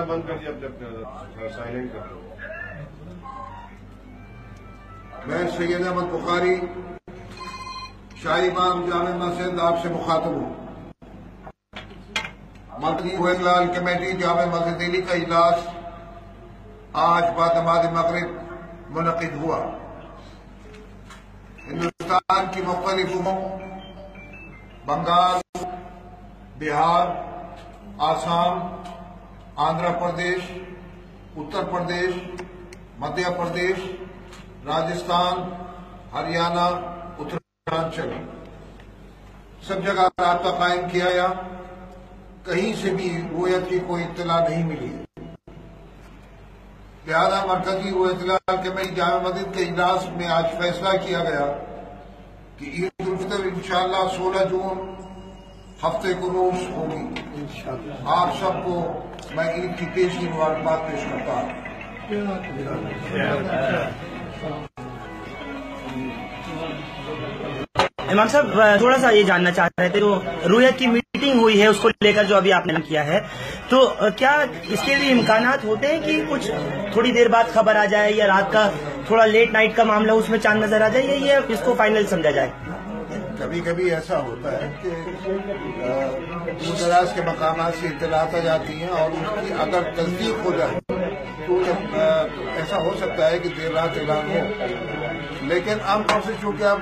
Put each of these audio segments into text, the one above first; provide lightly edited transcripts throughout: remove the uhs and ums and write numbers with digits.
بند کر دیا جب سائلنٹ کر دو. میں سید احمد بخاری شاہی امام جامع مسجد آپ سے مخاطب ہوں. مرکزی رویت کمیٹی جامع مسجد دہلی کا اجلاس آج بعد نماز مغرب منعقد ہوا. ہندوستان کی مختلف صوبوں بنگال، بہار، آسام، آندھرا پردیش، اتر پردیش، مدھیہ پردیش، راجستھان، ہریانہ، اتراکھنڈ سب جگہ رابطہ قائم کیا گیا. کہیں سے بھی رویت کی کوئی اطلاع نہیں ملی. لہذا مرکزی رویت کمیٹی جامع مسجد کے اجلاس میں آج فیصلہ کیا گیا کہ عید الفطر انشاءاللہ 16 جون ہفتے کو روز ہوگی. آپ سب کو میں عید کی پیشگی مبارکباد پیش کرتا ہوں. امام صاحب تھوڑا سا یہ جاننا چاہ رہے تھے، تو رویت کی میٹنگ ہوئی ہے اس کو لے کر جو ابھی آپ نے کیا ہے، تو کیا اس کے لیے امکانات ہوتے ہیں کہ کچھ تھوڑی دیر بعد خبر آ جائے یا رات کا تھوڑا لیٹ نائٹ کا معاملہ اس میں چاند نظر آ جائے، یا یہ اس کو فائنل سمجھا جائے؟ کبھی کبھی ایسا ہوتا ہے کہ دور دراز کے مقامات سے اطلاعات آ جاتی ہیں اور اس کی اگر تصدیق ہو جائے تو ایسا ہو سکتا ہے کہ دیر رات اعلان ہو. لیکن عام طور سے چونکہ اب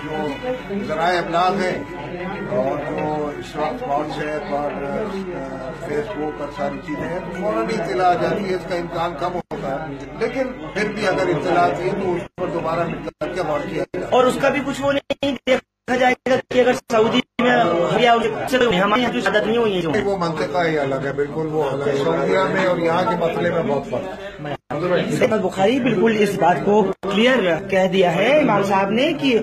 جو ذرائع ابلاغ ہیں اور جو اس وقت واٹس ایپ اور فیس بک اور ساری چیزیں ہیں تو فوراً اطلاع آ جاتی ہے. اس کا امکان کم ہوتا ہے، لیکن پھر بھی اگر اطلاع آتی ہے تو اس پر دوبارہ مل کر کے غور کیا جائے. اور اس کا بھی کچھ وہ نہیں دیکھا جائے گا کہ اگر سعودی میں ہمارے یہاں جو شہادت نہیں ہوئی ہے وہ منطقہ ہی الگ ہے، بالکل وہ الگ ہے. سعودیہ میں اور یہاں کے مسئلے میں بہت فرق ہے. احمد بخاری بالکل اس بات کو کلیئر کہہ دیا ہے امام صاحب نے کہ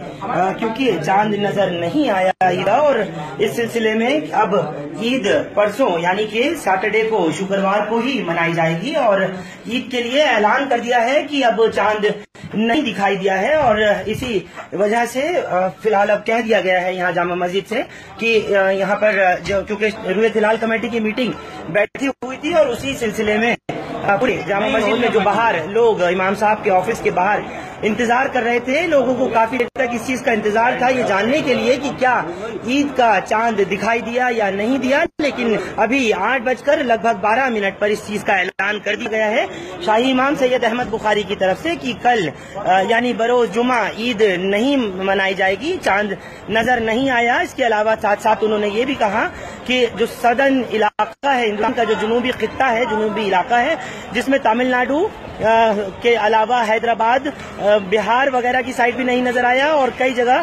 کیونکہ چاند نظر نہیں آیا عید، اور اس سلسلے میں اب عید پرسوں یعنی کہ سیٹرڈے کو شکروار کو ہی منائی جائے گی، اور عید کے لیے اعلان کر دیا ہے کہ اب چاند نہیں دکھائی دیا ہے. اور اسی وجہ سے فی الحال اب کہہ دیا گیا ہے یہاں جامع مسجد سے کہ یہاں پر کیونکہ رویت ہلال کمیٹی کی میٹنگ بیٹھی ہوئی تھی اور اسی سلسلے میں پورے جامع مسجد میں جو باہر لوگ امام صاحب کے آفس کے باہر انتظار کر رہے تھے، لوگوں کو کافی دیر تک اس چیز کا انتظار تھا یہ جاننے کے لیے کہ کیا عید کا چاند دکھائی دیا یا نہیں دیا. لیکن ابھی 8:12 پر اس چیز کا اعلان کر دیا گیا ہے شاہی امام سید احمد بخاری کی طرف سے کہ کل یعنی بروز جمعہ عید نہیں منائی جائے گی، چاند نظر نہیں آیا. اس کے علاوہ ساتھ ساتھ انہوں نے یہ بھی کہا کہ جو سدرن علاقہ ہے ہندوستان کا، جو جنوبی خطہ ہے، جنوبی علاقہ ہے جس میں تمل ناڈو کے علاوہ حیدرآباد، بہار وغیرہ کی سائڈ بھی نہیں نظر آیا، اور کئی جگہ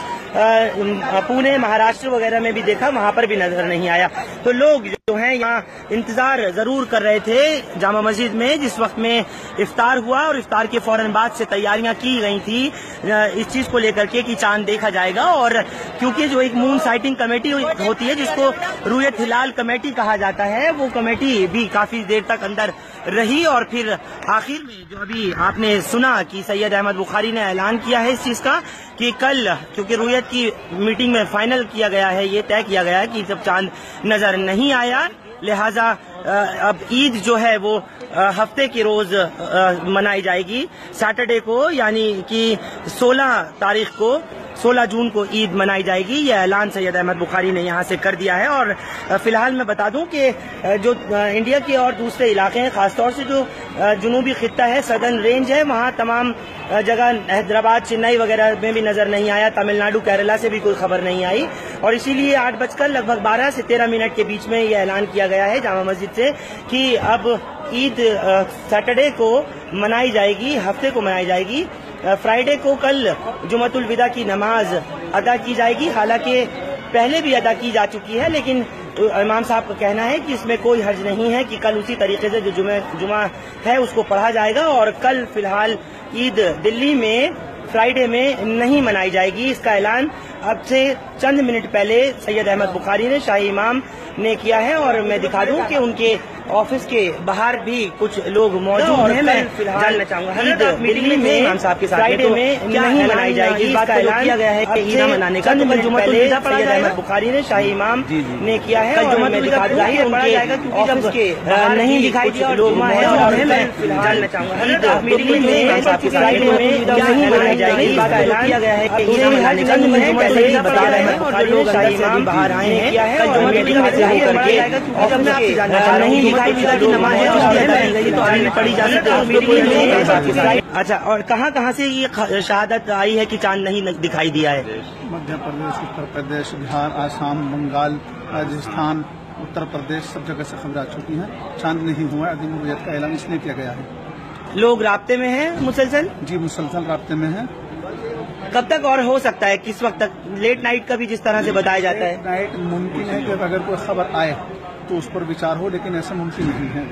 پونے، مہاراشٹر وغیرہ میں بھی دیکھا، وہاں پر بھی نظر نہیں آیا. تو لوگ جو ہیں یہاں انتظار ضرور کر رہے تھے جامع مسجد میں جس وقت میں افطار ہوا، اور افطار کے فوراً بعد سے تیاریاں کی گئی تھی اس چیز کو لے کر کے کہ چاند دیکھا جائے گا. اور کیونکہ جو ایک مون سائٹنگ کمیٹی ہوتی ہے جس کو رویت ہلال کمیٹی کہا جاتا ہے، وہ کمیٹی بھی کافی دیر تک اندر رہی، اور پھر آخر میں جو ابھی آپ نے سنا کہ سید احمد بخاری نے اعلان کیا ہے اس چیز کا کہ کل کیونکہ رویت کی میٹنگ میں فائنل کیا گیا ہے، یہ طے کیا گیا ہے کہ جب چاند نظر نہیں آیا لہذا اب عید جو ہے وہ ہفتے کے روز منائی جائے گی سیٹرڈے کو، یعنی کہ 16 جون کو عید منائی جائے گی. یہ اعلان سید احمد بخاری نے یہاں سے کر دیا ہے. اور فی الحال میں بتا دوں کہ جو انڈیا کے اور دوسرے علاقے ہیں، خاص طور سے جو جنوبی خطہ ہے، سدرن رینج ہے، وہاں تمام جگہ حیدرآباد، چنئی وغیرہ میں بھی نظر نہیں آیا، تمل ناڈو، کیرلا سے بھی کوئی خبر نہیں آئی، اور اسی لیے 8:12 سے 13 کے بیچ میں یہ اعلان کیا گیا ہے جامع مسجد سے کہ اب عید سیٹرڈے کو منائی جائے گی، ہفتے کو منائی جائے گی. فرائیڈے کو کل جمعۃ الوداع کی نماز ادا کی جائے گی، حالانکہ پہلے بھی ادا کی جا چکی ہے، لیکن امام صاحب کا کہنا ہے کہ اس میں کوئی حرج نہیں ہے کہ کل اسی طریقے سے جو جمعہ ہے اس کو پڑھا جائے گا. اور کل فی الحال عید دلی میں فرائیڈے میں نہیں منائی جائے گی. اس کا اعلان اب سے چند منٹ پہلے سید احمد بخاری نے شاہی امام نے کیا ہے، اور میں دکھا دوں کہ ان کے آفس کے باہر بھی کچھ لوگ موجود ہیں۔ میں جاننا چاہوں گا عید دلی میں امام صاحب کے ساتھ میں نہیں منائی جائے گی، اس بات کو کیا گیا ہے کہ عید منانے کا چند منٹ پہلے سید احمد بخاری نے شاہی امام نے کیا ہے، اور میں دکھا دوں کہ ان کے آفس کے نہیں دکھائی دیا لوگ موجود ہیں۔ میں جاننا چاہوں گا عید دلی میں امام صاحب کے ساتھ میں نہیں منائی جائے گی، اس بات کو کیا گیا ہے کہ عید منانے کا چند منٹ پہلے بتا رہے ہیں بخاری نے شاہی امام باہر آئے ہیں کیا ہے، اور میٹنگ میں ظاہر کر کے آفس کے نہیں دکھائی دیا کہ نماز تو آگے پڑھی جا سکتی ہے۔ اچھا، اور کہاں کہاں سے یہ شہادت آئی ہے کہ چاند نہیں دکھائی دیا ہے؟ مدھیہ پردیش، اتر پردیش، بہار، آسام، بنگال، راجستھان، اتر پردیش، سب جگہ سے خبریں آ چکی ہیں۔ چاند نہیں ہوا ہے، عدم رویت کا اعلان اس لیے کیا گیا ہے۔ لوگ رابطے میں ہیں مسلسل؟ جی مسلسل رابطے میں ہیں۔ کب تک اور ہو سکتا ہے؟ کس وقت تک؟ لیٹ نائٹ کا بھی جس طرح سے بتایا جاتا ہے نائٹ ممکن ہے کہ اگر کوئی خبر آئے تو اس پر وچار ہو، لیکن ایسا ممکن نہیں ہے۔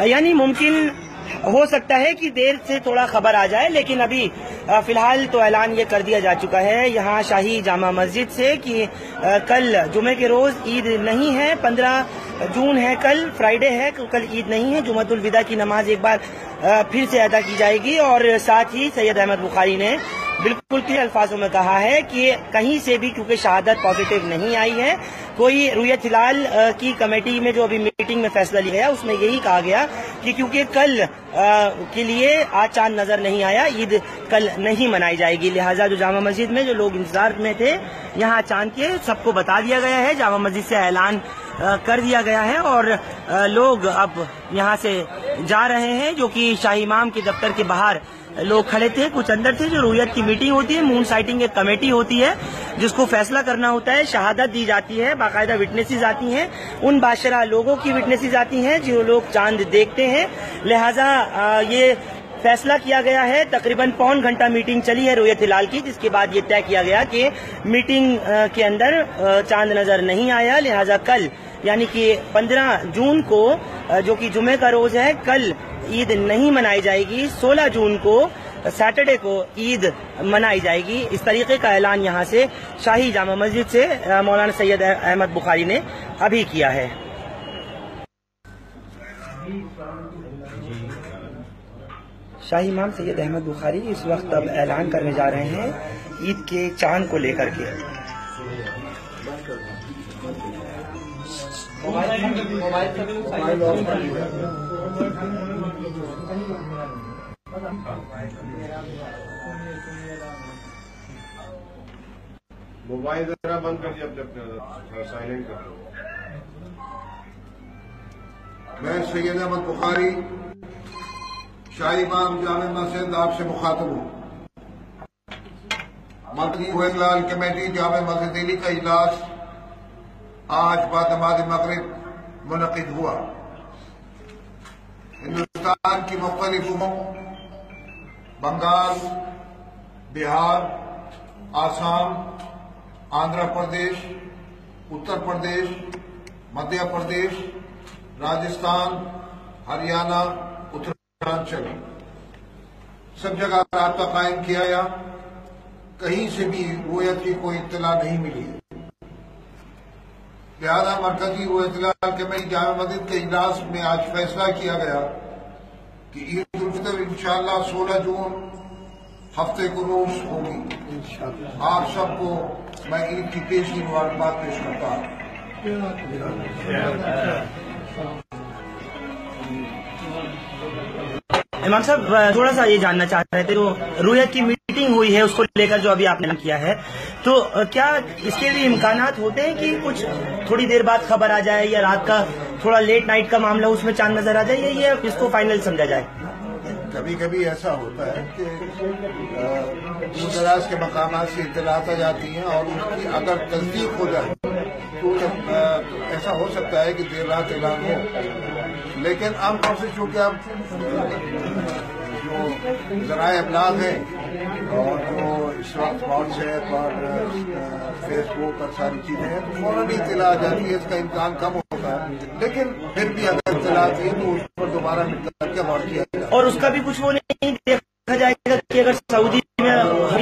یعنی ممکن ہو سکتا ہے کہ دیر سے تھوڑا خبر آ جائے، لیکن ابھی فی الحال تو اعلان یہ کر دیا جا چکا ہے یہاں شاہی جامع مسجد سے کہ کل جمعے کے روز عید نہیں ہے، 15 جون ہے، کل فرائیڈے ہے، کل عید نہیں ہے، جمعۃ الوداع کی نماز ایک بار پھر سے ادا کی جائے گی۔ اور ساتھ ہی سید احمد بخاری نے بالکل کلیئر الفاظوں میں کہا ہے کہ کہیں سے بھی کیونکہ شہادت پازیٹو نہیں آئی ہے، کوئی رویت ہلال کی کمیٹی میں جو ابھی میٹنگ میں فیصلہ لیا گیا اس میں یہی کہا گیا کہ کیونکہ کل کے لیے آج چاند نظر نہیں آیا، عید کل نہیں منائی جائے گی، لہٰذا جو جامع مسجد میں جو لوگ انتظار میں تھے یہاں چاند کے سب کو بتا دیا گیا ہے، جامع مسجد سے اعلان کر دیا گیا ہے، اور لوگ اب یہاں سے جا رہے ہیں، جو کہ شاہی امام کے دفتر کے باہر لوگ کھڑے تھے، کچھ اندر تھے۔ جو رویت کی میٹنگ ہوتی ہے، مون سائٹنگ ایک کمیٹی ہوتی ہے جس کو فیصلہ کرنا ہوتا ہے، شہادت دی جاتی ہے، باقاعدہ وٹنسز آتی ہیں، ان باشرہ لوگوں کی وٹنسز آتی ہیں جو لوگ چاند دیکھتے ہیں، لہٰذا یہ فیصلہ کیا گیا ہے۔ تقریباً پون گھنٹہ میٹنگ چلی ہے رویت ہلال کی، جس کے بعد یہ طے کیا گیا کہ میٹنگ کے اندر چاند نظر نہیں آیا، لہٰذا کل یعنی کہ 15 جون کو جو کہ جمعے کا روز ہے، کل عید نہیں منائی جائے گی، 16 جون کو سیٹرڈے کو عید منائی جائے گی۔ اس طریقے کا اعلان یہاں سے شاہی جامع مسجد سے مولانا سید احمد بخاری نے ابھی کیا ہے۔ شاہی امام سید احمد بخاری اس وقت اب اعلان کرنے جا رہے ہیں عید کے چاند کو لے کر کے۔ موبائل ذرا بند کر دیا، جب سائلنٹ کر دو۔ میں سید احمد بخاری شاہی امام جامع مسجد آپ سے مخاطب ہوں۔ مرکزی رویت ہلال کمیٹی جامع مسجد دلی کا اجلاس آج بعد نماز مغرب منعقد ہوا۔ ہندوستان کی مختلف صوبوں بنگال، بہار، آسام، آندھرا پردیش، اتر پردیش، مدھیہ پردیش، راجستھان، ہریانہ، اترانچل سب جگہ رابطہ قائم کیا گیا، کہیں سے بھی رویت کی کوئی اطلاع نہیں ملی، لہذا مرکزی رویت ہلال کمیٹی جامع مسجد کے اجلاس میں آج فیصلہ کیا گیا کہ عید الفطر انشاءاللہ 16 جون ہفتے کو روز ہوگی۔ آپ سب کو میں عید کی پیشگی مبارکباد پیش کرتا ہوں۔ امام صاحب تھوڑا سا یہ جاننا چاہ رہے تھے، جو رویت کی میٹنگ ہوئی ہے اس کو لے کر جو ابھی آپ نے کیا ہے، تو کیا اس کے لیے امکانات ہوتے ہیں کہ کچھ تھوڑی دیر بعد خبر آ جائے، یا رات کا تھوڑا لیٹ نائٹ کا معاملہ اس میں چاند نظر آ جائے، یا یہ اس کو فائنل سمجھا جائے؟ کبھی کبھی ایسا ہوتا ہے کہ دور دراز کے مقامات سے اطلاعات آ جاتی ہیں، اور اس کی اگر تصدیق ہو جائے تو ایسا ہو سکتا ہے کہ دیر رات اعلان ہو، لیکن عام طور سے چونکہ اب جو ذرائع ابلاغ ہیں اور جو اس وقت واٹس ایپ اور فیس بک اور ساری چیزیں ہیں، تو فوراً اطلاع آ جاتی ہے، اس کا امکان کم ہوتا ہے، لیکن پھر بھی اگر اطلاع آتی ہے تو اس پر دوبارہ مل کر کے غور کیا جائے۔ اور اس کا بھی کچھ وہ نہیں دیکھا جائے گا کہ اگر سعودی میں